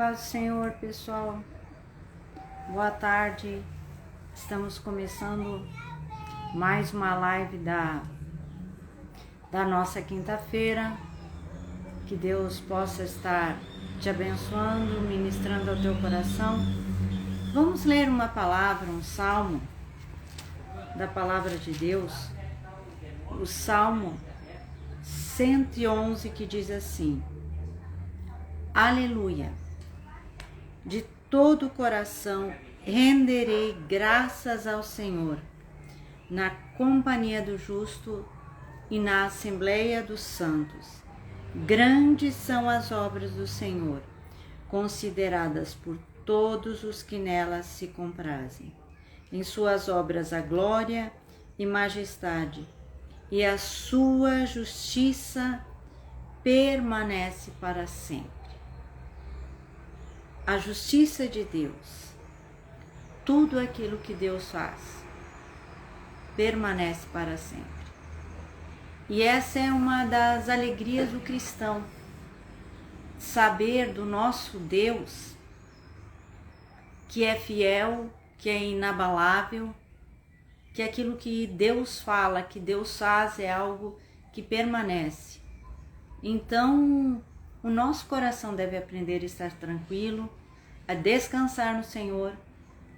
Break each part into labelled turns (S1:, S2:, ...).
S1: paz do Senhor, pessoal. Boa tarde. Estamos começando mais uma live da nossa quinta-feira. Que Deus possa estar te abençoando, ministrando ao teu coração. Vamos ler uma palavra, um salmo da palavra de Deus. O Salmo 111, que diz assim: Aleluia! De todo o coração renderei graças ao Senhor, na companhia do justo e na assembleia dos santos. Grandes são as obras do Senhor, consideradas por todos os que nelas se comprazem. Em suas obras a glória e majestade, e a sua justiça permanece para sempre. A justiça de Deus, tudo aquilo que Deus faz, permanece para sempre. E essa é uma das alegrias do cristão, saber do nosso Deus, que é fiel, que é inabalável, que aquilo que Deus fala, que Deus faz é algo que permanece. Então, o nosso coração deve aprender a estar tranquilo, a descansar no Senhor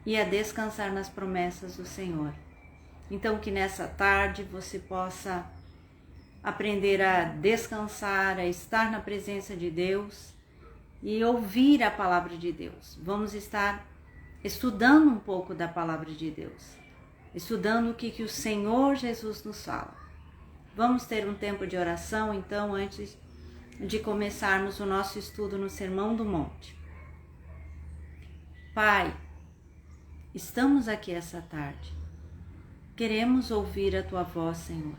S1: e a descansar nas promessas do Senhor. Então, que nessa tarde você possa aprender a descansar, a estar na presença de Deus e ouvir a palavra de Deus. Vamos estar estudando um pouco da palavra de Deus, estudando o que o Senhor Jesus nos fala. Vamos ter um tempo de oração, então, antes de começarmos o nosso estudo no Sermão do Monte. Pai, estamos aqui essa tarde. Queremos ouvir a Tua voz, Senhor.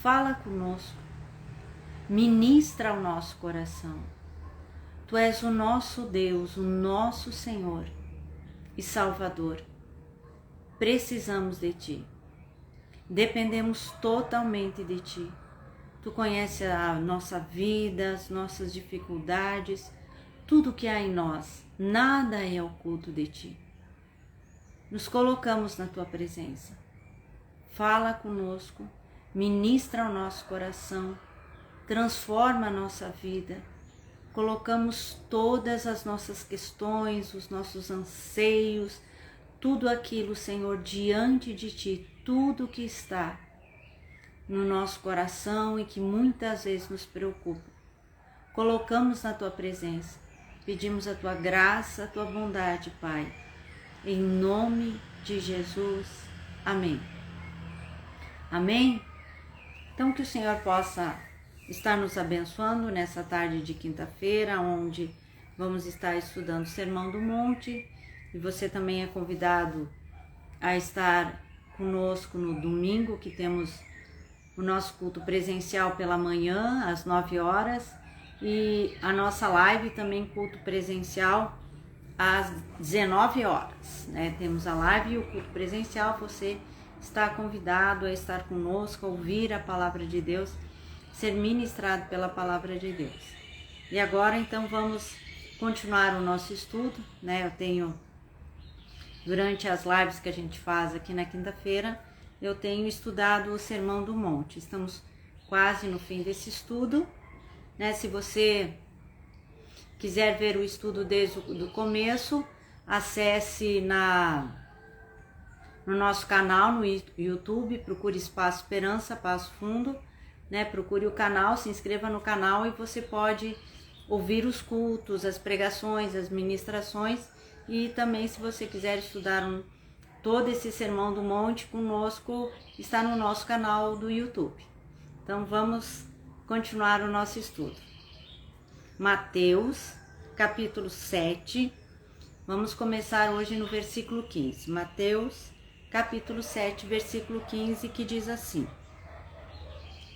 S1: Fala conosco. Ministra ao nosso coração. Tu és o nosso Deus, o nosso Senhor e Salvador. Precisamos de Ti. Dependemos totalmente de Ti. Tu conheces a nossa vida, as nossas dificuldades, tudo que há em nós. Nada é oculto de Ti. Nos colocamos na Tua presença. Fala conosco, ministra ao nosso coração, transforma a nossa vida. Colocamos todas as nossas questões, os nossos anseios, tudo aquilo, Senhor, diante de Ti, tudo que está no nosso coração e que muitas vezes nos preocupa. Colocamos na Tua presença, pedimos a Tua graça, a Tua bondade, Pai, em nome de Jesus. Amém. Amém? Então que o Senhor possa estar nos abençoando nessa tarde de quinta-feira, onde vamos estar estudando o Sermão do Monte, e você também é convidado a estar conosco no domingo, que temos o nosso culto presencial pela manhã, às 9 horas, e a nossa live também culto presencial às 19 horas, né? Temos a live e o culto presencial. Você está convidado a estar conosco, a ouvir a palavra de Deus, ser ministrado pela palavra de Deus. E agora, então, vamos continuar o nosso estudo, né? Eu tenho, durante as lives que a gente faz aqui na quinta-feira, eu tenho estudado o Sermão do Monte. Estamos quase no fim desse estudo, né? Se você quiser ver o estudo desde o começo, acesse no nosso canal no YouTube, procure Espaço Esperança, Passo Fundo, né? Procure o canal, se inscreva no canal e você pode ouvir os cultos, as pregações, as ministrações, e também, se você quiser estudar todo esse Sermão do Monte conosco, está no nosso canal do YouTube. Então vamos continuar o nosso estudo. Mateus, capítulo 7, vamos começar hoje no versículo 15. Mateus, capítulo 7, versículo 15, que diz assim: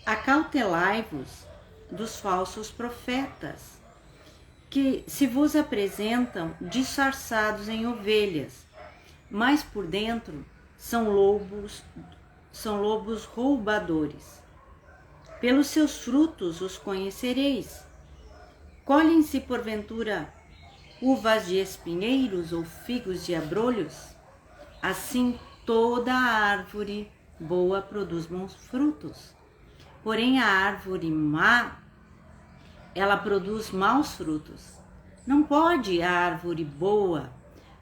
S1: Acautelai-vos dos falsos profetas, que se vos apresentam disfarçados em ovelhas, mas por dentro são lobos roubadores. Pelos seus frutos os conhecereis. Colhem-se porventura uvas de espinheiros ou figos de abrolhos? Assim toda árvore boa produz bons frutos. Porém a árvore má, ela produz maus frutos. Não pode a árvore boa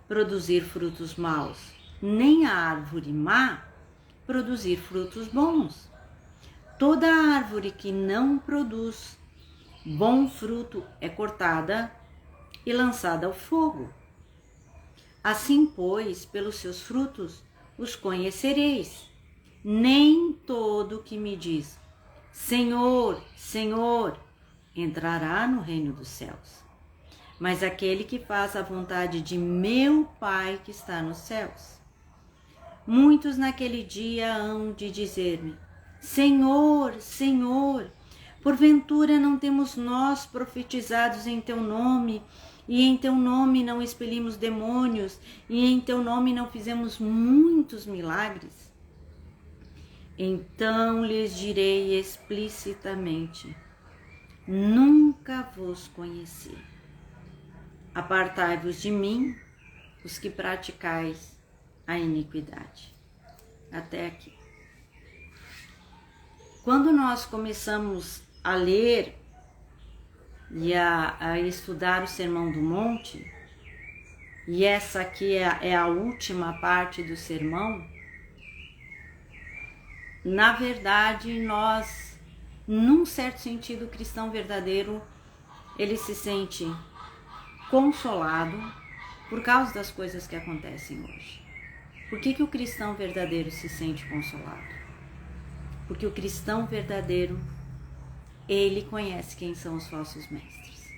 S1: produzir frutos maus, nem a árvore má produzir frutos bons. Toda árvore que não produz bom fruto é cortada e lançada ao fogo. Assim, pois, pelos seus frutos os conhecereis. Nem todo que me diz, Senhor, Senhor, entrará no reino dos céus, mas aquele que faz a vontade de meu Pai que está nos céus. Muitos naquele dia hão de dizer-me, Senhor, Senhor, porventura não temos nós profetizados em teu nome, e em teu nome não expelimos demônios, e em teu nome não fizemos muitos milagres? Então lhes direi explicitamente, nunca vos conheci. Apartai-vos de mim, os que praticais a iniquidade. Até aqui. Quando nós começamos a ler e a estudar o Sermão do Monte, e essa aqui é a última parte do sermão, na verdade nós, num certo sentido, o cristão verdadeiro, ele se sente consolado por causa das coisas que acontecem hoje. Por que o cristão verdadeiro se sente consolado? Porque o cristão verdadeiro, ele conhece quem são os falsos mestres.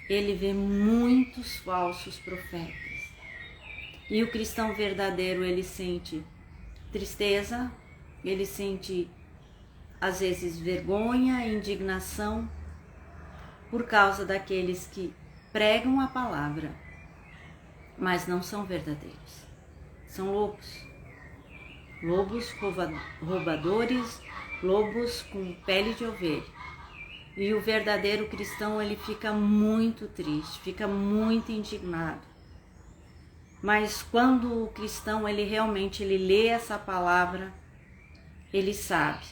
S1: Ele vê muitos falsos profetas. E o cristão verdadeiro, ele sente tristeza, ele sente às vezes vergonha, indignação, por causa daqueles que pregam a palavra, mas não são verdadeiros. São lobos. Lobos roubadores, lobos com pele de ovelha. E o verdadeiro cristão, ele fica muito triste, fica muito indignado. Mas quando o cristão, ele realmente lê essa palavra, ele sabe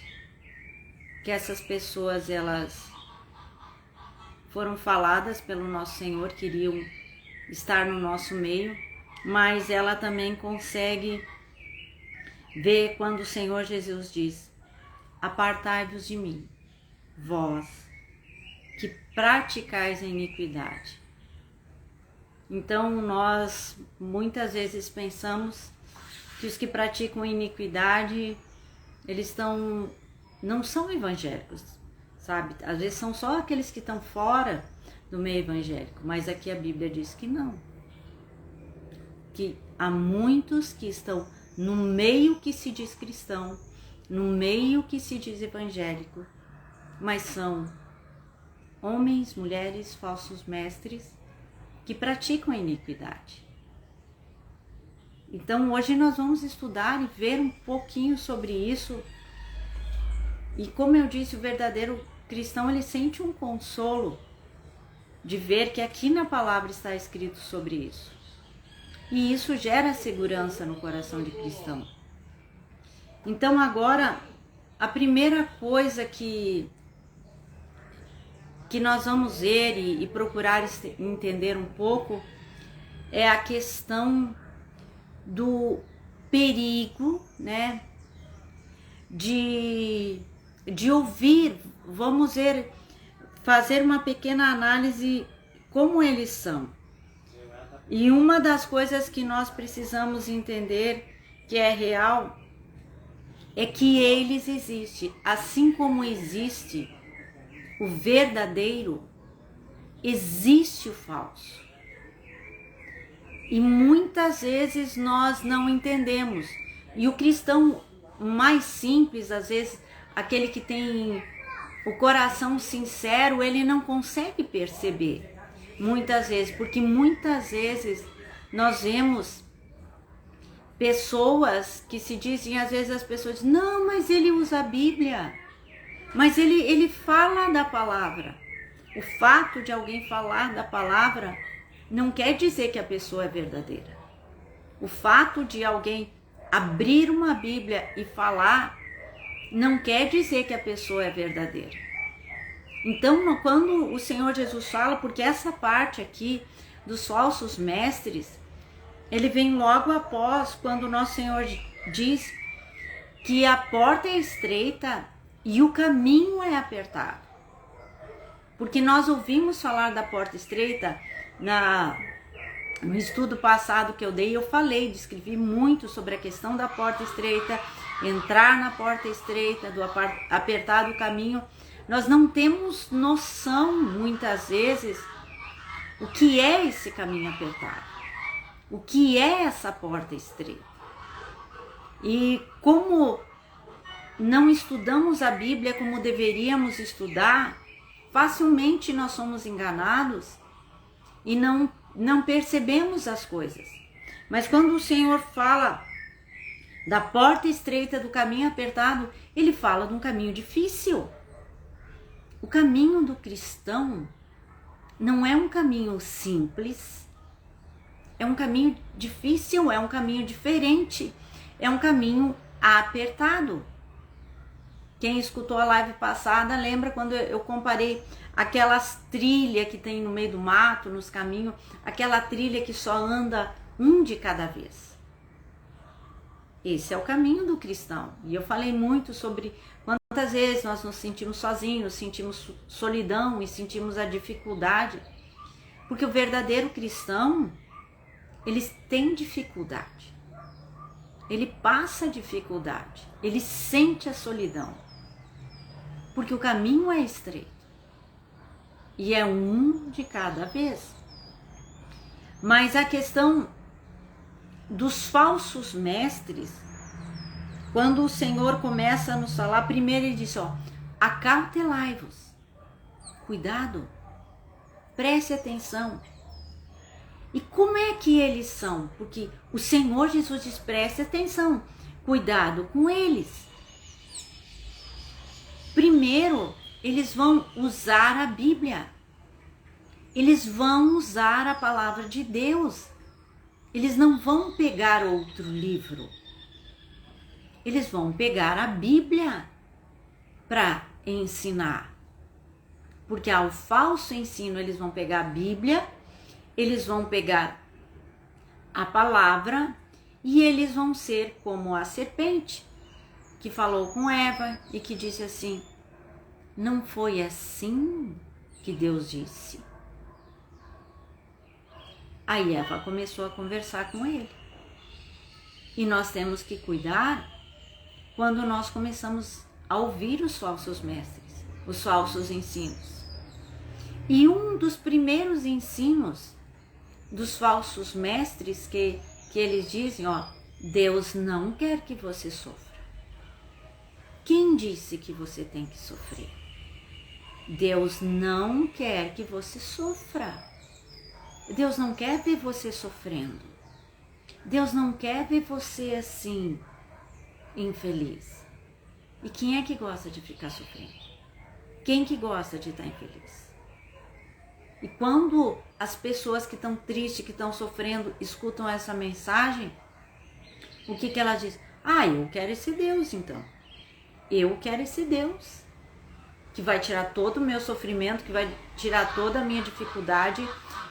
S1: que essas pessoas, elas foram faladas pelo nosso Senhor, queriam estar no nosso meio, mas ela também consegue ver quando o Senhor Jesus diz, apartai-vos de mim, vós que praticais a iniquidade. Então nós muitas vezes pensamos que os que praticam iniquidade, eles não são evangélicos, sabe? Às vezes são só aqueles que estão fora do meio evangélico, mas aqui a Bíblia diz que não. Que há muitos que estão no meio que se diz cristão, no meio que se diz evangélico, mas são homens, mulheres, falsos mestres que praticam a iniquidade. Então hoje nós vamos estudar e ver um pouquinho sobre isso. E como eu disse, o verdadeiro cristão, ele sente um consolo de ver que aqui na palavra está escrito sobre isso. E isso gera segurança no coração de cristão. Então agora, a primeira coisa que nós vamos ver e procurar entender um pouco é a questão do perigo, né, de ouvir. Vamos fazer uma pequena análise como eles são. E uma das coisas que nós precisamos entender que é real é que eles existem. Assim como existe o verdadeiro, existe o falso. E muitas vezes nós não entendemos. E o cristão mais simples, às vezes, aquele que tem o coração sincero, ele não consegue perceber. Muitas vezes, porque muitas vezes nós vemos pessoas que se dizem, às vezes as pessoas dizem, não, mas ele usa a Bíblia, mas ele fala da palavra. O fato de alguém falar da palavra não quer dizer que a pessoa é verdadeira. O fato de alguém abrir uma Bíblia e falar não quer dizer que a pessoa é verdadeira. Então, quando o Senhor Jesus fala, porque essa parte aqui dos falsos mestres, ele vem logo após quando o nosso Senhor diz que a porta é estreita e o caminho é apertado. Porque nós ouvimos falar da porta estreita no estudo passado que eu dei, eu descrevi muito sobre a questão da porta estreita, entrar na porta estreita, do apertado caminho. Nós não temos noção, muitas vezes, o que é esse caminho apertado, o que é essa porta estreita. E como não estudamos a Bíblia como deveríamos estudar, facilmente nós somos enganados e não percebemos as coisas. Mas quando o Senhor fala da porta estreita, do caminho apertado, ele fala de um caminho difícil. O caminho do cristão não é um caminho simples, é um caminho difícil, é um caminho diferente, é um caminho apertado. Quem escutou a live passada lembra quando eu comparei aquelas trilhas que tem no meio do mato, nos caminhos, aquela trilha que só anda um de cada vez. Esse é o caminho do cristão. E eu falei muito sobre quantas vezes nós nos sentimos sozinhos, sentimos solidão e sentimos a dificuldade. Porque o verdadeiro cristão, ele tem dificuldade. Ele passa dificuldade. Ele sente a solidão. Porque o caminho é estreito. E é um de cada vez. Mas a questão dos falsos mestres, quando o Senhor começa a nos falar, primeiro ele diz, acautelai-vos, cuidado, preste atenção. E como é que eles são? Porque o Senhor Jesus diz, preste atenção, cuidado com eles. Primeiro, eles vão usar a Bíblia, eles vão usar a palavra de Deus. Eles não vão pegar outro livro. Eles vão pegar a Bíblia para ensinar. Porque ao falso ensino, eles vão pegar a Bíblia, eles vão pegar a palavra e eles vão ser como a serpente que falou com Eva e que disse assim, não foi assim que Deus disse. Aí Eva começou a conversar com ele. E nós temos que cuidar quando nós começamos a ouvir os falsos mestres, os falsos ensinos. E um dos primeiros ensinos dos falsos mestres que eles dizem, Deus não quer que você sofra. Quem disse que você tem que sofrer? Deus não quer que você sofra. Deus não quer ver você sofrendo. Deus não quer ver você assim, infeliz. E quem é que gosta de ficar sofrendo? Quem que gosta de estar infeliz? E quando as pessoas que estão tristes, que estão sofrendo, escutam essa mensagem, o que ela diz? Eu quero esse Deus então. Eu quero esse Deus que vai tirar todo o meu sofrimento, que vai tirar toda a minha dificuldade,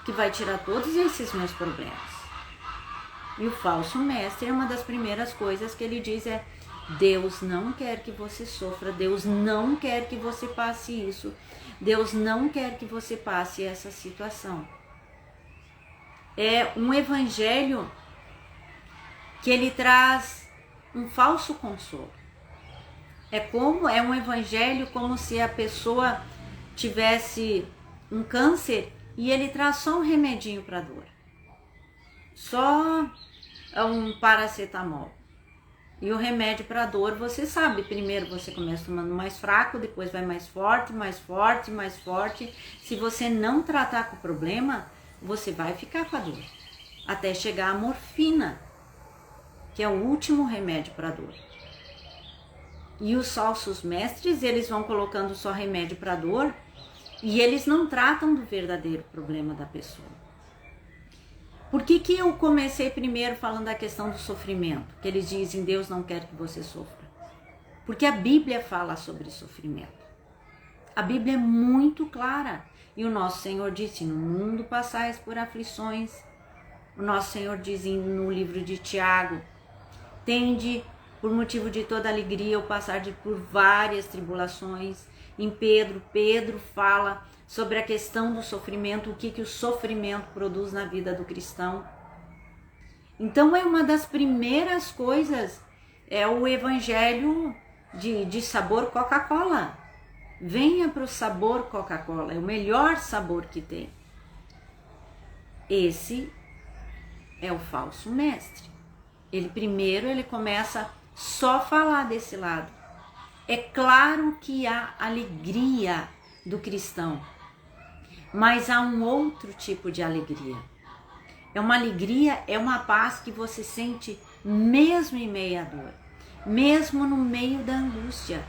S1: que vai tirar todos esses meus problemas. E o falso mestre, uma das primeiras coisas que ele diz é, Deus não quer que você sofra, Deus não quer que você passe isso, Deus não quer que você passe essa situação. É um evangelho que ele traz um falso consolo. É um evangelho como se a pessoa tivesse um câncer e ele traz só um remedinho para dor. Só um paracetamol. E o remédio para dor, você sabe, primeiro você começa tomando mais fraco, depois vai mais forte, mais forte, mais forte. Se você não tratar com o problema, você vai ficar com a dor. Até chegar a morfina, que é o último remédio para dor. E os falsos mestres, eles vão colocando só remédio para dor e eles não tratam do verdadeiro problema da pessoa. Por que eu comecei primeiro falando da questão do sofrimento? Que eles dizem, Deus não quer que você sofra. Porque a Bíblia fala sobre sofrimento. A Bíblia é muito clara. E o nosso Senhor disse, no mundo passais por aflições. O nosso Senhor diz no livro de Tiago, tende por motivo de toda alegria ou passar por várias tribulações. Em Pedro fala sobre a questão do sofrimento, o que o sofrimento produz na vida do cristão. Então é uma das primeiras coisas, é o evangelho de sabor Coca-Cola. Venha para o sabor Coca-Cola, é o melhor sabor que tem. Esse é o falso mestre. Ele começa só a falar desse lado. É claro que há alegria do cristão, mas há um outro tipo de alegria. É uma alegria, é uma paz que você sente mesmo em meio à dor, mesmo no meio da angústia.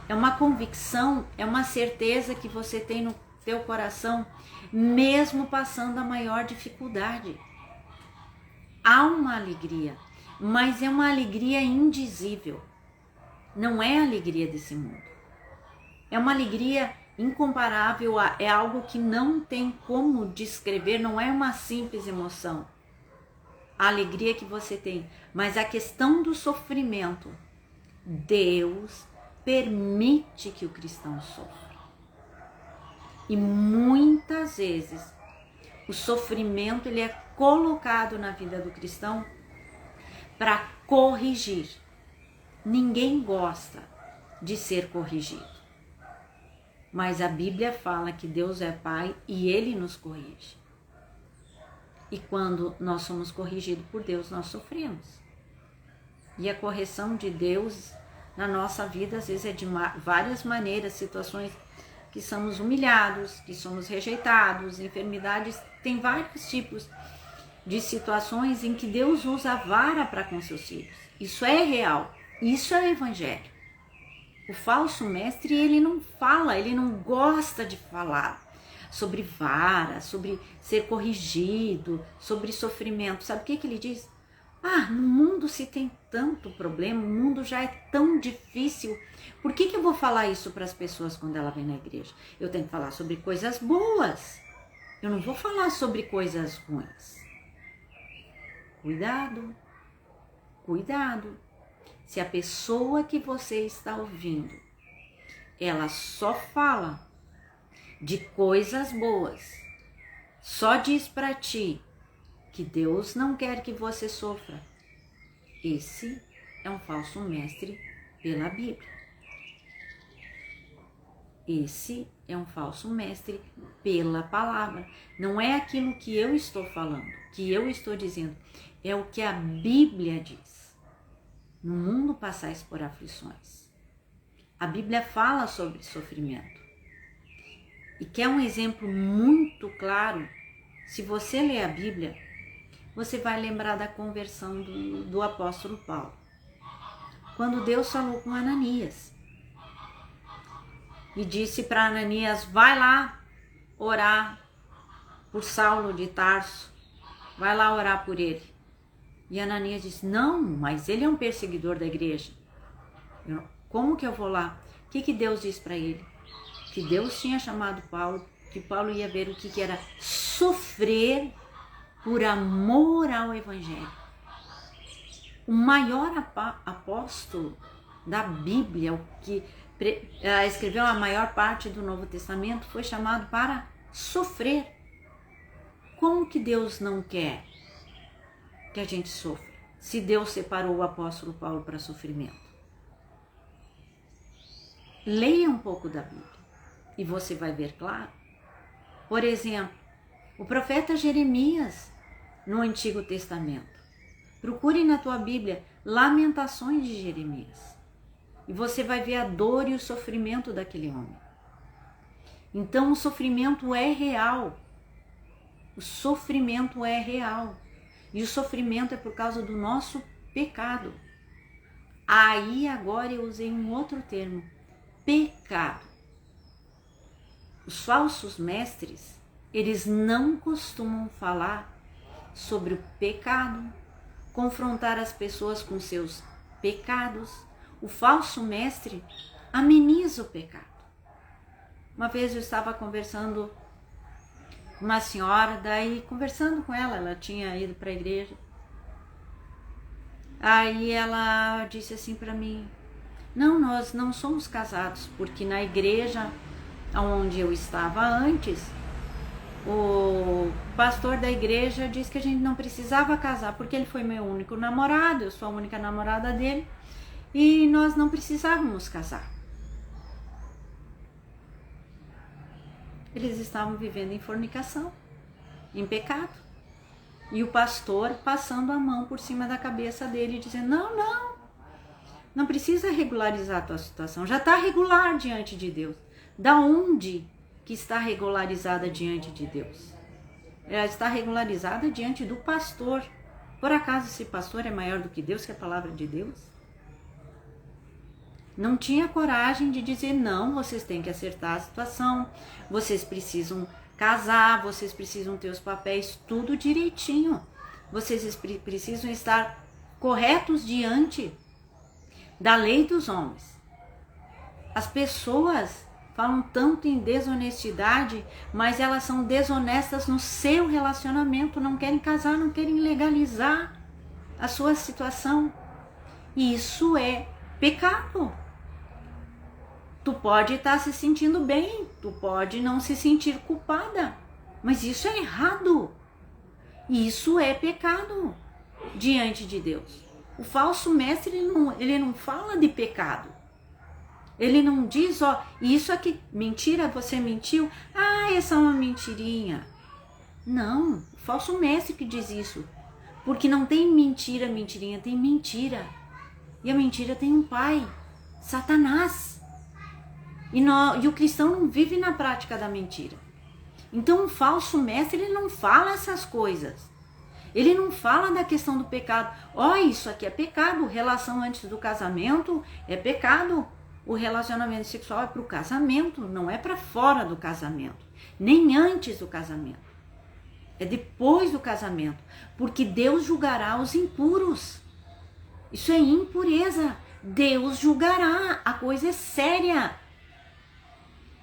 S1: É uma convicção, é uma certeza que você tem no teu coração, mesmo passando a maior dificuldade. Há uma alegria, mas é uma alegria indizível. Não é a alegria desse mundo. É uma alegria incomparável, é algo que não tem como descrever, não é uma simples emoção. A alegria que você tem, mas a questão do sofrimento, Deus permite que o cristão sofra. E muitas vezes o sofrimento ele é colocado na vida do cristão para corrigir. Ninguém gosta de ser corrigido. Mas a Bíblia fala que Deus é Pai e Ele nos corrige. E quando nós somos corrigidos por Deus, nós sofremos. E a correção de Deus na nossa vida, às vezes, é de várias maneiras, situações que somos humilhados, que somos rejeitados, enfermidades, tem vários tipos de situações em que Deus usa a vara para com seus filhos. Isso é real, isso é o evangelho. O falso mestre, ele não fala, ele não gosta de falar sobre vara, sobre ser corrigido, sobre sofrimento. Sabe o que ele diz? No mundo se tem tanto problema, o mundo já é tão difícil. Por que eu vou falar isso para as pessoas quando ela vem na igreja? Eu tenho que falar sobre coisas boas. Eu não vou falar sobre coisas ruins. Cuidado, cuidado. Se a pessoa que você está ouvindo, ela só fala de coisas boas, só diz para ti que Deus não quer que você sofra, esse é um falso mestre pela Bíblia. Esse é um falso mestre pela palavra. Não é aquilo que eu estou falando, que eu estou dizendo, é o que a Bíblia diz. No mundo passais por aflições. A Bíblia fala sobre sofrimento. E quer um exemplo muito claro? Se você ler a Bíblia, você vai lembrar da conversão do apóstolo Paulo. Quando Deus falou com Ananias. E disse para Ananias, vai lá orar por Saulo de Tarso. Vai lá orar por ele. E Ananias disse, não, mas ele é um perseguidor da igreja. Como que eu vou lá? O que Deus disse para ele? Que Deus tinha chamado Paulo, que Paulo ia ver o que era sofrer por amor ao evangelho. O maior apóstolo da Bíblia, o que escreveu a maior parte do Novo Testamento, foi chamado para sofrer. Como que Deus não quer que a gente sofra, se Deus separou o apóstolo Paulo para sofrimento? Leia um pouco da Bíblia e você vai ver claro. Por exemplo, o profeta Jeremias no Antigo Testamento. Procure na tua Bíblia Lamentações de Jeremias e você vai ver a dor e o sofrimento daquele homem. Então o sofrimento é real. O sofrimento é real. E o sofrimento é por causa do nosso pecado. Aí agora eu usei um outro termo, pecado. Os falsos mestres, eles não costumam falar sobre o pecado, confrontar as pessoas com seus pecados. O falso mestre ameniza o pecado. Uma vez eu estava conversando com uma senhora, daí conversando com ela tinha ido para a igreja. Aí ela disse assim para mim: não, nós não somos casados, porque na igreja onde eu estava antes, o pastor da igreja disse que a gente não precisava casar, porque ele foi meu único namorado, eu sou a única namorada dele, e nós não precisávamos casar. Eles estavam vivendo em fornicação, em pecado. E o pastor passando a mão por cima da cabeça dele, dizendo: não precisa regularizar a tua situação, já está regular diante de Deus. Da onde que está regularizada diante de Deus? Ela está regularizada diante do pastor. Por acaso esse pastor é maior do que Deus, que é a palavra de Deus? Não tinha coragem de dizer: não, vocês têm que acertar a situação, vocês precisam casar, vocês precisam ter os papéis tudo direitinho, vocês precisam estar corretos diante da lei dos homens. As pessoas falam tanto em desonestidade, mas elas são desonestas no seu relacionamento, não querem casar, não querem legalizar a sua situação. E isso é pecado. Tu pode estar se sentindo bem, tu pode não se sentir culpada, mas isso é errado. Isso é pecado diante de Deus. O falso mestre, ele não fala de pecado. Ele não diz: ó, isso aqui, mentira, você mentiu, essa é uma mentirinha. Não, o falso mestre que diz isso. Porque não tem mentira, mentirinha, tem mentira. E a mentira tem um pai, Satanás. E o cristão não vive na prática da mentira. Então o falso mestre, ele não fala essas coisas. Ele não fala da questão do pecado. Isso aqui é pecado, relação antes do casamento é pecado. O relacionamento sexual é para o casamento, não é para fora do casamento. Nem antes do casamento. É depois do casamento. Porque Deus julgará os impuros. Isso é impureza. Deus julgará. A coisa é séria.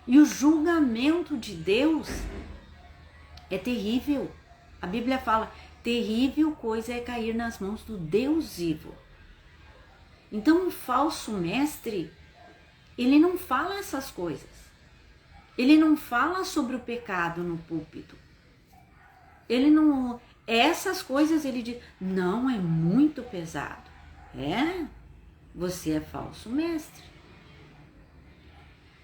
S1: E o julgamento de Deus é terrível. A Bíblia fala: terrível coisa é cair nas mãos do Deus vivo. Então o falso mestre, ele não fala essas coisas. Ele não fala sobre o pecado no púlpito. Ele não... Essas coisas ele diz: não, é muito pesado. Você é falso mestre.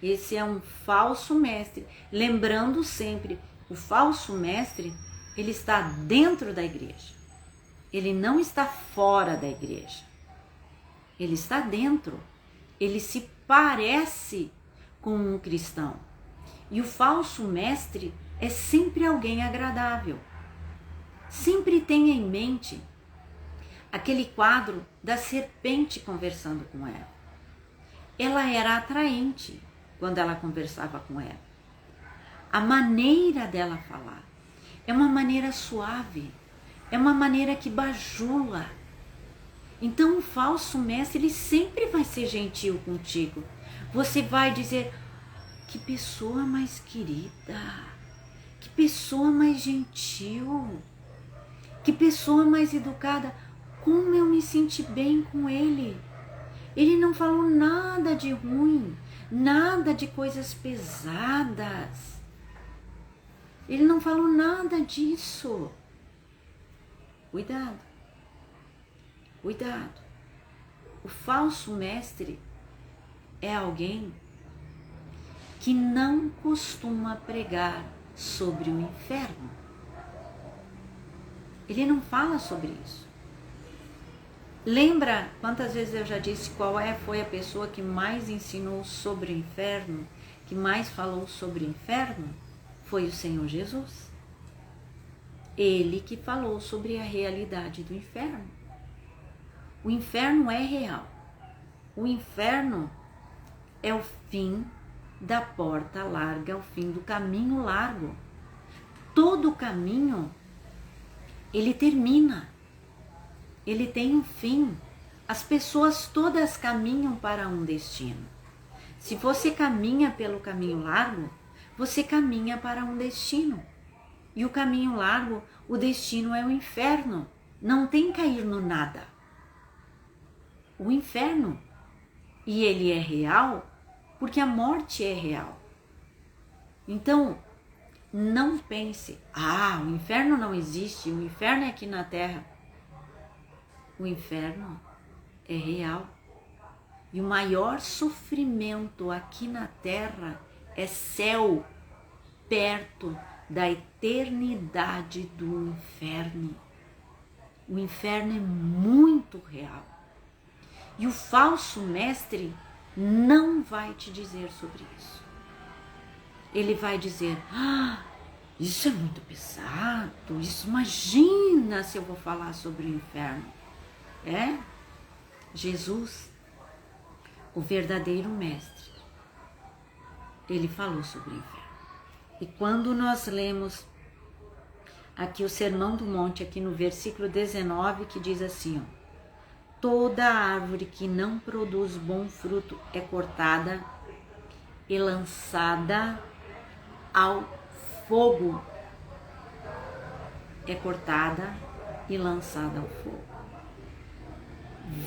S1: Esse é um falso mestre. Lembrando sempre, o falso mestre, ele está dentro da igreja. Ele não está fora da igreja. Ele está dentro. Ele se parece com um cristão. E o falso mestre é sempre alguém agradável. Sempre tenha em mente aquele quadro da serpente conversando com ela. Ela era atraente quando ela conversava com ela. A maneira dela falar é uma maneira suave, é uma maneira que bajula. Então o falso mestre, ele sempre vai ser gentil contigo. Você vai dizer: que pessoa mais querida, que pessoa mais gentil, que pessoa mais educada. Como eu me senti bem com ele. Ele não falou nada de ruim, nada de coisas pesadas. Ele não falou nada disso. Cuidado. Cuidado. O falso mestre é alguém que não costuma pregar sobre o inferno. Ele não fala sobre isso. Lembra quantas vezes eu já disse foi a pessoa que mais ensinou sobre o inferno, que mais falou sobre o inferno? Foi o Senhor Jesus. Ele que falou sobre a realidade do inferno. O inferno é real. O inferno é o fim da porta larga, é o fim do caminho largo. Todo caminho ele termina, ele tem um fim. As pessoas todas caminham para um destino. Se você caminha pelo caminho largo, você caminha para um destino. E o caminho largo, o destino é o inferno. Não tem cair no nada. O inferno. E ele é real porque a morte é real. Então, não pense, o inferno não existe, o inferno é aqui na terra. O inferno é real. E o maior sofrimento aqui na terra é céu, perto da eternidade do inferno. O inferno é muito real. E o falso mestre não vai te dizer sobre isso. Ele vai dizer, isso é muito pesado, isso, imagina se eu vou falar sobre o inferno. Jesus, o verdadeiro mestre, ele falou sobre o inferno. E quando nós lemos aqui o Sermão do Monte, aqui no versículo 19, que diz assim, toda árvore que não produz bom fruto é cortada e lançada ao fogo. É cortada e lançada ao fogo.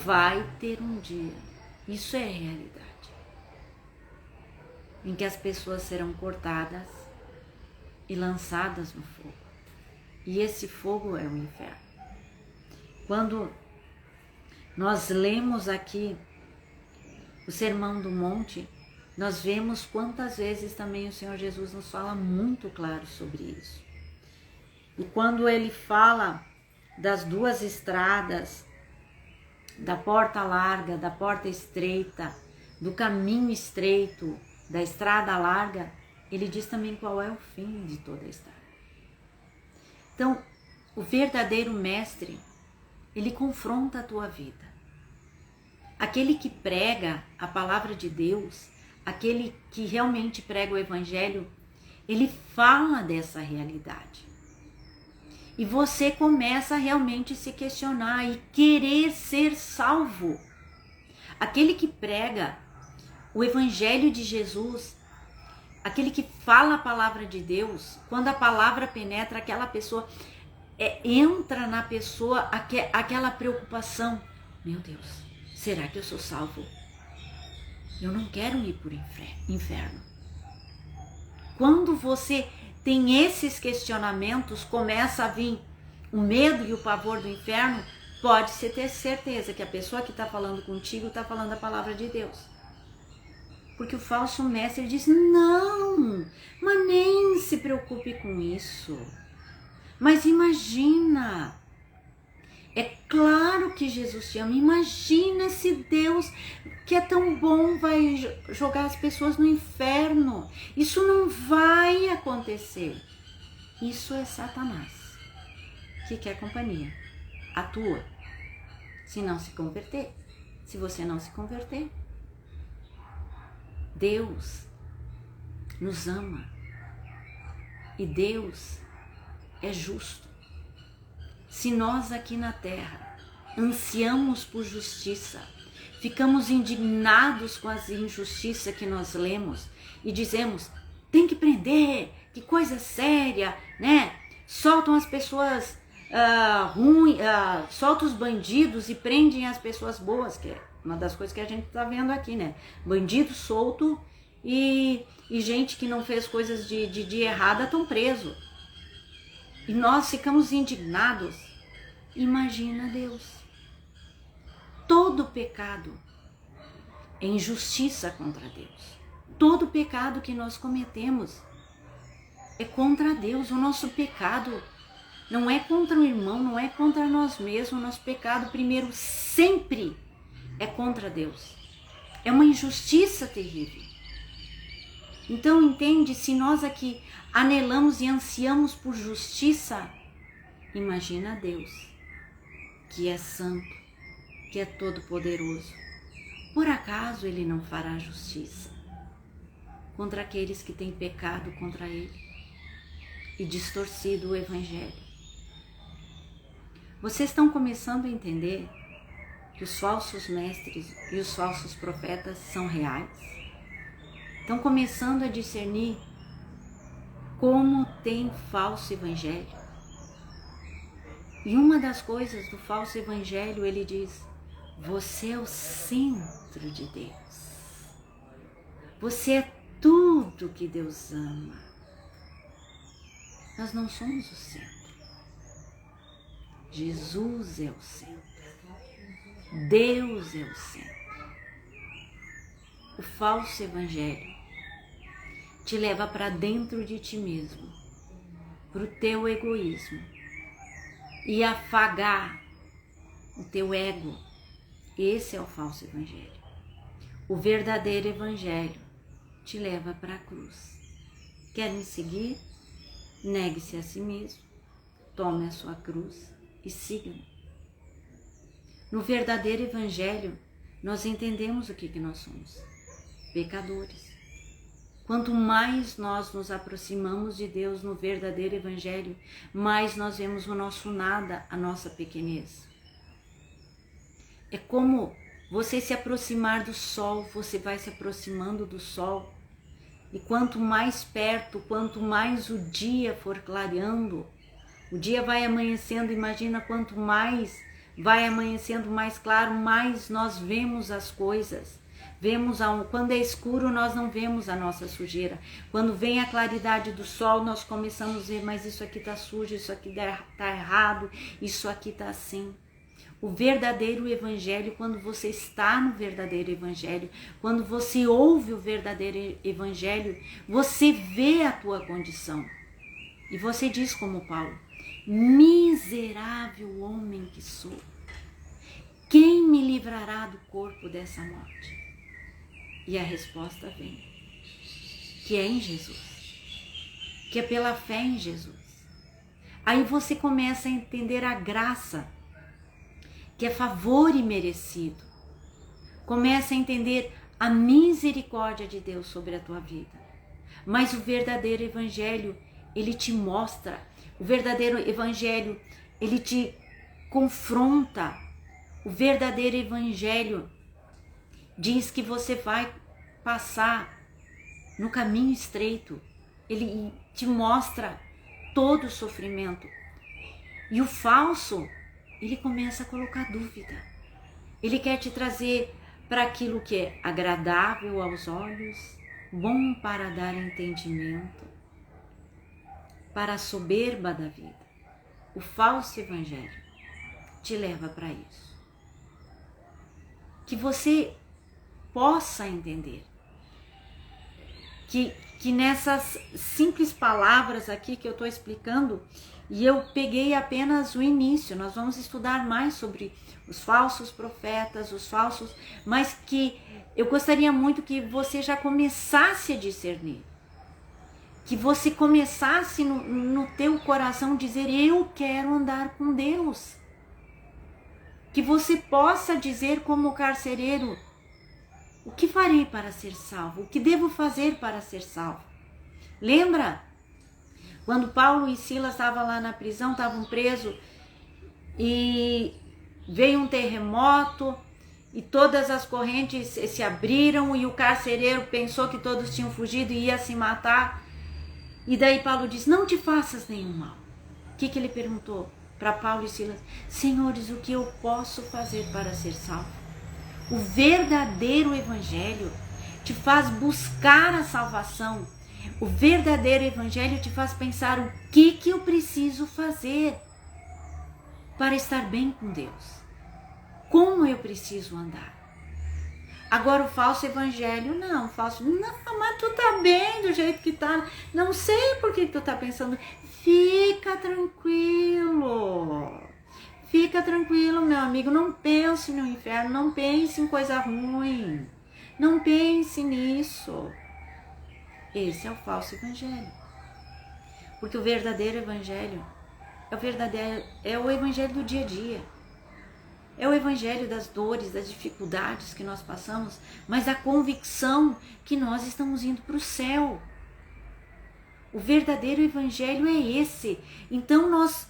S1: Vai ter um dia, isso é realidade, em que as pessoas serão cortadas e lançadas no fogo. E esse fogo é o inferno. Quando nós lemos aqui o Sermão do Monte, nós vemos quantas vezes também o Senhor Jesus nos fala muito claro sobre isso. E quando ele fala das duas estradas, da porta larga, da porta estreita, do caminho estreito, da estrada larga, ele diz também qual é o fim de toda a estrada. Então, o verdadeiro mestre, ele confronta a tua vida. Aquele que prega a palavra de Deus, aquele que realmente prega o evangelho, ele fala dessa realidade. E você começa a realmente se questionar e querer ser salvo. Aquele que prega o evangelho de Jesus, aquele que fala a palavra de Deus, quando a palavra penetra, aquela pessoa, entra na pessoa aquela preocupação. Meu Deus, será que eu sou salvo? Eu não quero ir para o inferno. Quando você tem esses questionamentos, começa a vir o medo e o pavor do inferno, pode-se ter certeza que a pessoa que está falando contigo está falando a palavra de Deus. Porque o falso mestre diz, não, mas nem se preocupe com isso. Mas imagina, é claro que Jesus te ama, imagina se Deus, que é tão bom, vai jogar as pessoas no inferno. Isso não vai acontecer. Isso é Satanás, que quer companhia, a tua, se não se converter. Se você não se converter, Deus nos ama e Deus é justo. Se nós aqui na terra ansiamos por justiça, ficamos indignados com as injustiças que nós lemos e dizemos, tem que prender, que coisa séria, né? Soltam as pessoas ruins, soltam os bandidos e prendem as pessoas boas, que é uma das coisas que a gente tá vendo aqui, né? Bandido solto e gente que não fez coisas de errada estão presos. E nós ficamos indignados. Imagina Deus. Todo pecado é injustiça contra Deus. Todo pecado que nós cometemos é contra Deus. O nosso pecado não é contra o irmão, não é contra nós mesmos. O nosso pecado, primeiro, sempre é contra Deus. É uma injustiça terrível. Então, entende, se nós aqui anelamos e ansiamos por justiça, imagina Deus, que é santo, que é todo poderoso. Por acaso ele não fará justiça contra aqueles que têm pecado contra ele e distorcido o evangelho? Vocês estão começando a entender que os falsos mestres e os falsos profetas são reais? Estão começando a discernir como tem falso evangelho? E uma das coisas do falso evangelho, ele diz: você é o centro de Deus. Você é tudo que Deus ama. Nós não somos o centro. Jesus é o centro. Deus é o centro. O falso evangelho te leva para dentro de ti mesmo, para o teu egoísmo, e afagar o teu ego. Esse é o falso evangelho. O verdadeiro evangelho te leva para a cruz. Quer me seguir? Negue-se a si mesmo, tome a sua cruz e siga-me. No verdadeiro evangelho, nós entendemos o que nós somos: pecadores. Quanto mais nós nos aproximamos de Deus no verdadeiro evangelho, mais nós vemos o nosso nada, a nossa pequenez. É como você se aproximar do sol, você vai se aproximando do sol. E quanto mais perto, quanto mais o dia for clareando, o dia vai amanhecendo, imagina quanto mais vai amanhecendo mais claro, mais nós vemos as coisas. Quando é escuro, nós não vemos a nossa sujeira. Quando vem a claridade do sol, nós começamos a ver, mas isso aqui está sujo, isso aqui está errado, isso aqui está assim. O verdadeiro evangelho, quando você está no verdadeiro evangelho, quando você ouve o verdadeiro evangelho, você vê a tua condição. E você diz como Paulo: miserável homem que sou, quem me livrará do corpo dessa morte? E a resposta vem, que é em Jesus, que é pela fé em Jesus. Aí você começa a entender a graça, que é favor imerecido. Começa a entender a misericórdia de Deus sobre a tua vida. Mas o verdadeiro evangelho, ele te mostra, o verdadeiro evangelho, ele te confronta. O verdadeiro evangelho diz que você vai passar no caminho estreito. Ele te mostra todo o sofrimento. E o falso, ele começa a colocar dúvida. Ele quer te trazer para aquilo que é agradável aos olhos, bom para dar entendimento, para a soberba da vida. O falso evangelho te leva para isso. Que você possa entender que nessas simples palavras aqui que eu estou explicando, e eu peguei apenas o início, nós vamos estudar mais sobre os falsos profetas, os falsos, mas que eu gostaria muito que você já começasse a discernir, que você começasse no teu coração dizer: eu quero andar com Deus. Que você possa dizer como o carcereiro: o que farei para ser salvo? O que devo fazer para ser salvo? Lembra? Quando Paulo e Silas estavam lá na prisão, estavam presos, e veio um terremoto, e todas as correntes se abriram, e o carcereiro pensou que todos tinham fugido e ia se matar. E daí Paulo diz: não te faças nenhum mal. O que ele perguntou para Paulo e Silas? Senhores, o que eu posso fazer para ser salvo? O verdadeiro evangelho te faz buscar a salvação. O verdadeiro evangelho te faz pensar: o que eu preciso fazer para estar bem com Deus? Como eu preciso andar? Agora o falso evangelho, não, mas tu tá bem do jeito que tá, não sei por que tu tá pensando. Fica tranquilo, meu amigo, não pense no inferno, não pense em coisa ruim, não pense nisso. Esse é o falso evangelho, porque o verdadeiro evangelho é o evangelho do dia a dia, é o evangelho das dores, das dificuldades que nós passamos, mas a convicção que nós estamos indo para o céu. O verdadeiro evangelho é esse. Então nós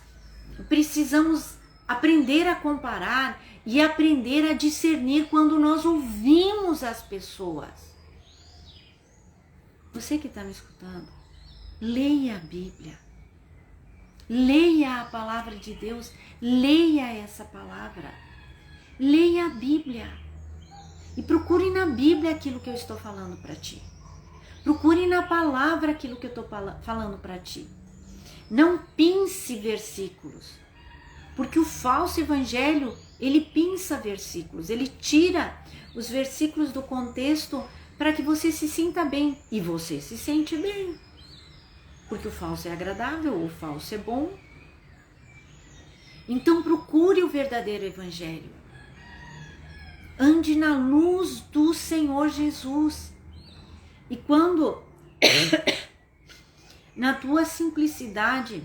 S1: precisamos aprender a comparar e aprender a discernir quando nós ouvimos as pessoas. Você que está me escutando, leia a Bíblia, leia a palavra de Deus, leia essa palavra, leia a Bíblia e procure na Bíblia aquilo que eu estou falando para ti. Procure na palavra aquilo que eu estou falando para ti. Não pince versículos, porque o falso evangelho, ele pinça versículos, ele tira os versículos do contexto para que você se sinta bem, e você se sente bem, porque o falso é agradável, o falso é bom. Então procure o verdadeiro evangelho, ande na luz do Senhor Jesus, e quando na tua simplicidade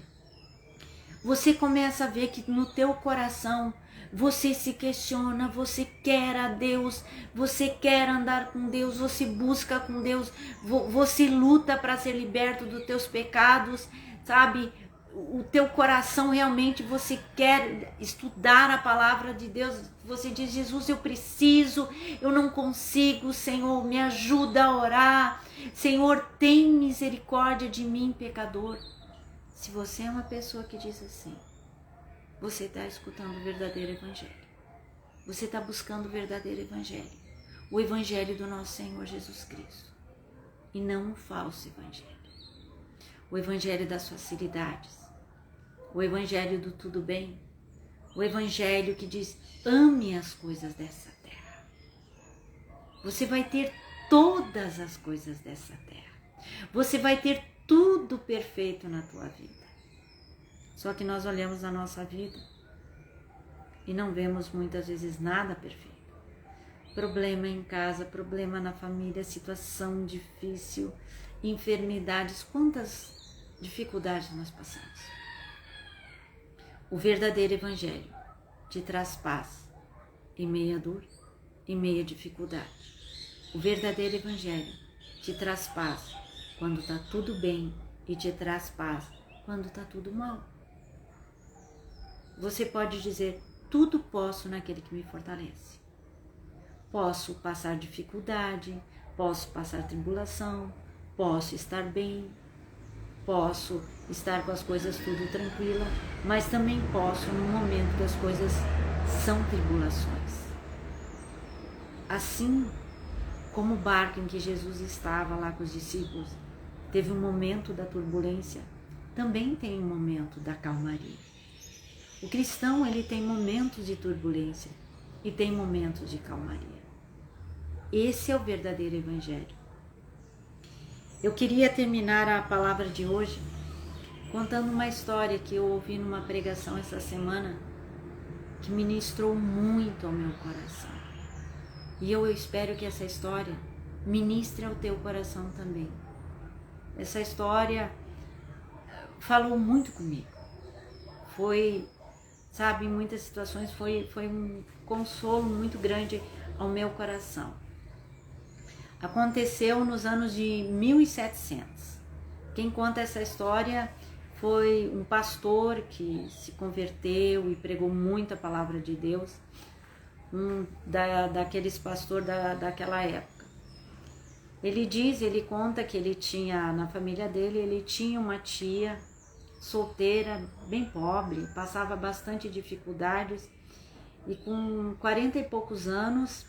S1: você começa a ver que no teu coração você se questiona, você quer a Deus, você quer andar com Deus, você busca com Deus, você luta para ser liberto dos teus pecados, sabe? O teu coração realmente, você quer estudar a palavra de Deus, você diz: Jesus, eu preciso, eu não consigo, Senhor, me ajuda a orar, Senhor, tem misericórdia de mim, pecador. Se você é uma pessoa que diz assim, você está escutando o verdadeiro evangelho. Você está buscando o verdadeiro evangelho. O evangelho do nosso Senhor Jesus Cristo. E não o falso evangelho. O evangelho das facilidades. O evangelho do tudo bem. O evangelho que diz: ame as coisas dessa terra. Você vai ter todas as coisas dessa terra. Você vai ter tudo perfeito na tua vida. Só que nós olhamos a nossa vida e não vemos muitas vezes nada perfeito. Problema em casa, problema na família, situação difícil, enfermidades, quantas dificuldades nós passamos. O verdadeiro evangelho te traz paz em meio à dor, em meio à dificuldade. O verdadeiro evangelho te traz paz quando está tudo bem e te traz paz quando está tudo mal. Você pode dizer: tudo posso naquele que me fortalece. Posso passar dificuldade, posso passar tribulação, posso estar bem, posso estar com as coisas tudo tranquila, mas também posso no momento que as coisas são tribulações. Assim como o barco em que Jesus estava lá com os discípulos, teve um momento da turbulência, também tem um momento da calmaria. O cristão, ele tem momentos de turbulência e tem momentos de calmaria. Esse é o verdadeiro evangelho. Eu queria terminar a palavra de hoje contando uma história que eu ouvi numa pregação essa semana que ministrou muito ao meu coração. E eu espero que essa história ministre ao teu coração também. Essa história falou muito comigo. Foi, sabe, em muitas situações foi um consolo muito grande ao meu coração. Aconteceu nos anos de 1700. Quem conta essa história foi um pastor que se converteu e pregou muito a palavra de Deus, daqueles pastores daquela época. Ele conta que ele tinha, na família dele, ele tinha uma tia solteira, bem pobre, passava bastante dificuldades, e com 40 e poucos anos,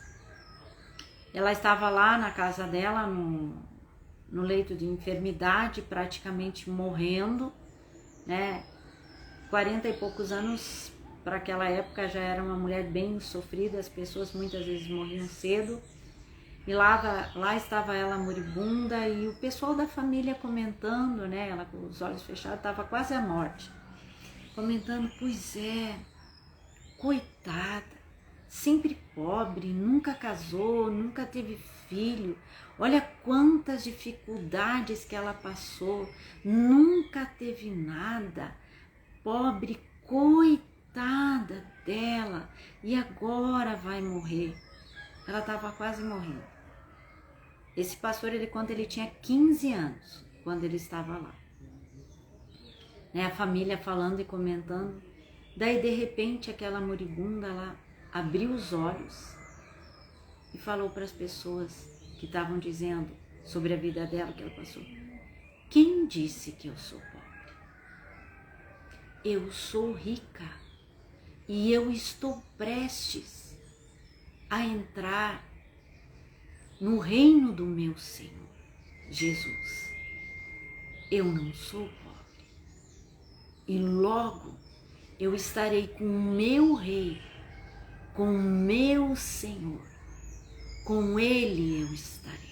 S1: ela estava lá na casa dela, no leito de enfermidade, praticamente morrendo, né? 40 e poucos anos, para aquela época, já era uma mulher bem sofrida, as pessoas muitas vezes morriam cedo, e lá estava ela moribunda, e o pessoal da família comentando, né? Ela com os olhos fechados, estava quase à morte, comentando: pois é, coitada, sempre pobre, nunca casou, nunca teve filho, olha quantas dificuldades que ela passou, nunca teve nada, pobre, coitada dela, e agora vai morrer. Ela estava quase morrendo. Esse pastor, ele conta, ele tinha 15 anos quando ele estava lá, né? A família falando e comentando, Daí, de repente, aquela moribunda lá abriu os olhos e falou para as pessoas que estavam dizendo sobre a vida dela que ela passou: quem disse que eu sou pobre? Eu sou rica e eu estou prestes a entrar no reino do meu Senhor Jesus. Eu não sou pobre e logo eu estarei com o meu Rei, com o meu Senhor, com Ele eu estarei.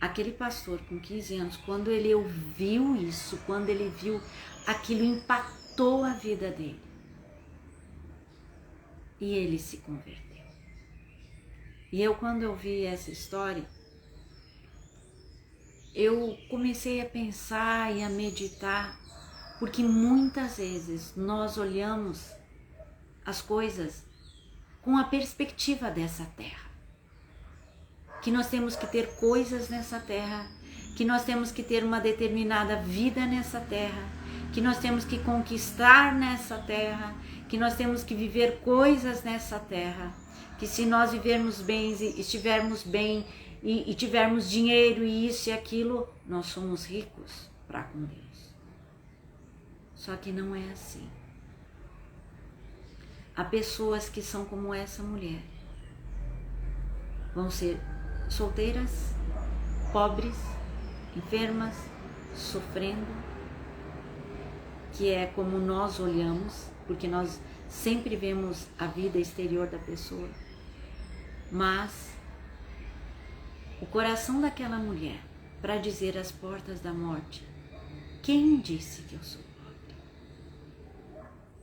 S1: Aquele pastor com 15 anos, quando ele ouviu isso, quando ele viu, aquilo impactou a vida dele. E ele se converteu. E eu, quando eu vi essa história, eu comecei a pensar e a meditar, porque muitas vezes nós olhamos as coisas com a perspectiva dessa terra. Que nós temos que ter coisas nessa terra, que nós temos que ter uma determinada vida nessa terra, que nós temos que conquistar nessa terra, que nós temos que viver coisas nessa terra, que se nós vivermos bem, estivermos bem e tivermos dinheiro e isso e aquilo, nós somos ricos para com Deus. Só que não é assim. Há pessoas que são como essa mulher. Vão ser solteiras, pobres, enfermas, sofrendo, que é como nós olhamos, porque nós sempre vemos a vida exterior da pessoa, mas o coração daquela mulher, para dizer às portas da morte: quem disse que eu sou pobre?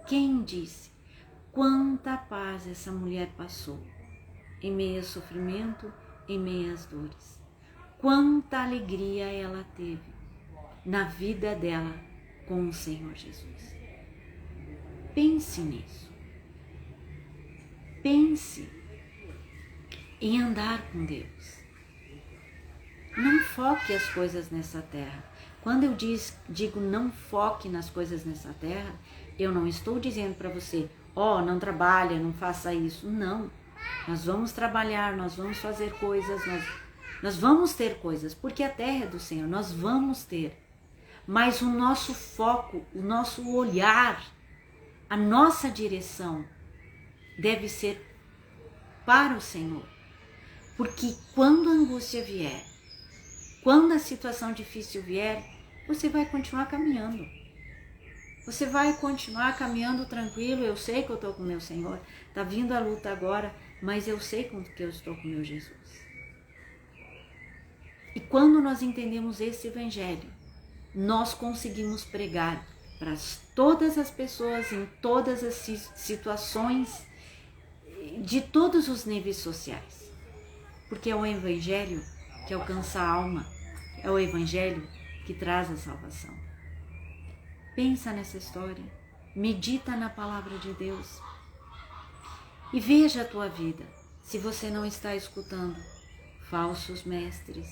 S1: Quem disse? Quanta paz essa mulher passou, em meio a sofrimento, em meio às dores. Quanta alegria ela teve na vida dela com o Senhor Jesus. Pense nisso. Pense em andar com Deus. Não foque as coisas nessa terra. Quando eu digo não foque nas coisas nessa terra, eu não estou dizendo para você, não trabalha, não faça isso. Não. Nós vamos trabalhar, nós vamos fazer coisas, nós vamos ter coisas, porque a terra é do Senhor, nós vamos ter. Mas o nosso foco, o nosso olhar, a nossa direção deve ser para o Senhor. Porque quando a angústia vier, quando a situação difícil vier, você vai continuar caminhando. Você vai continuar caminhando tranquilo. Eu sei que eu estou com o meu Senhor. Está vindo a luta agora, mas eu sei que eu estou com o meu Jesus. E quando nós entendemos esse evangelho, nós conseguimos pregar para todas as pessoas, em todas as situações, de todos os níveis sociais. Porque é o evangelho que alcança a alma, é o evangelho que traz a salvação. Pensa nessa história, medita na palavra de Deus e veja a tua vida, se você não está escutando falsos mestres,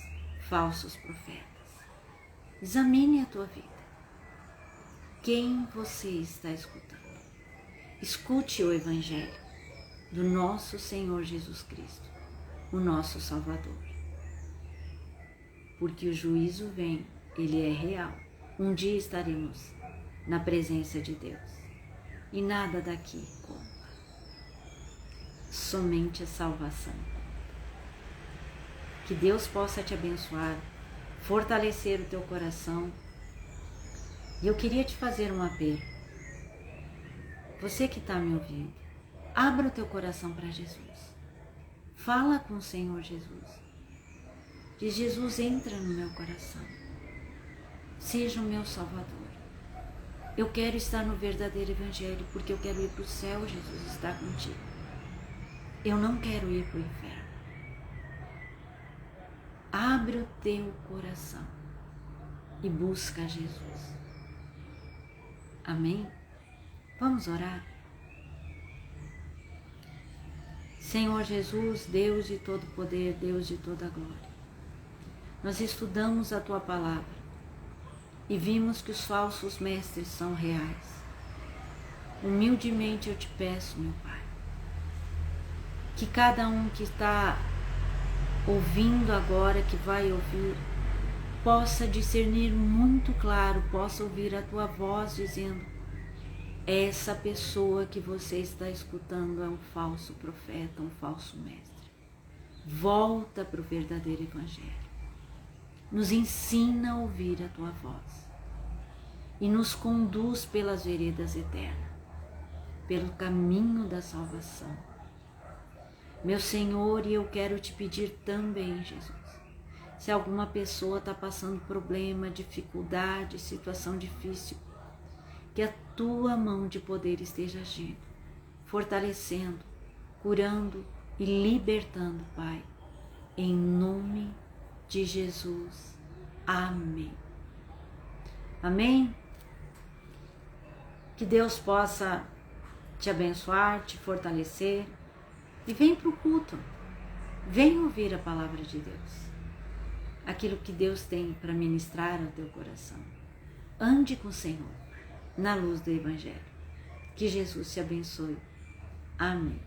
S1: falsos profetas. Examine a tua vida. Quem você está escutando? Escute o evangelho do nosso Senhor Jesus Cristo, o nosso Salvador. Porque o juízo vem, ele é real. Um dia estaremos na presença de Deus. E nada daqui conta. Somente a salvação. Que Deus possa te abençoar, fortalecer o teu coração. E eu queria te fazer um apelo. Você que está me ouvindo, abra o teu coração para Jesus. Fala com o Senhor Jesus. Diz: Jesus, entra no meu coração. Seja o meu Salvador. Eu quero estar no verdadeiro evangelho, porque eu quero ir para o céu, Jesus, estar contigo. Eu não quero ir para o inferno. Abre o teu coração e busca Jesus. Amém? Vamos orar? Senhor Jesus, Deus de todo poder, Deus de toda glória, nós estudamos a Tua palavra e vimos que os falsos mestres são reais. Humildemente eu te peço, meu Pai, que cada um que está ouvindo agora, que vai ouvir, possa discernir muito claro, possa ouvir a tua voz dizendo: essa pessoa que você está escutando é um falso profeta, um falso mestre. Volta para o verdadeiro Evangelho. Nos ensina a ouvir a tua voz e nos conduz pelas veredas eternas, pelo caminho da salvação. Meu Senhor, e eu quero te pedir também, Jesus, se alguma pessoa está passando problema, dificuldade, situação difícil, que a tua mão de poder esteja agindo, fortalecendo, curando e libertando, Pai, em nome de Jesus. Amém. Amém? Que Deus possa te abençoar, te fortalecer, e vem para o culto, vem ouvir a palavra de Deus, aquilo que Deus tem para ministrar ao teu coração. Ande com o Senhor, na luz do Evangelho. Que Jesus te abençoe. Amém.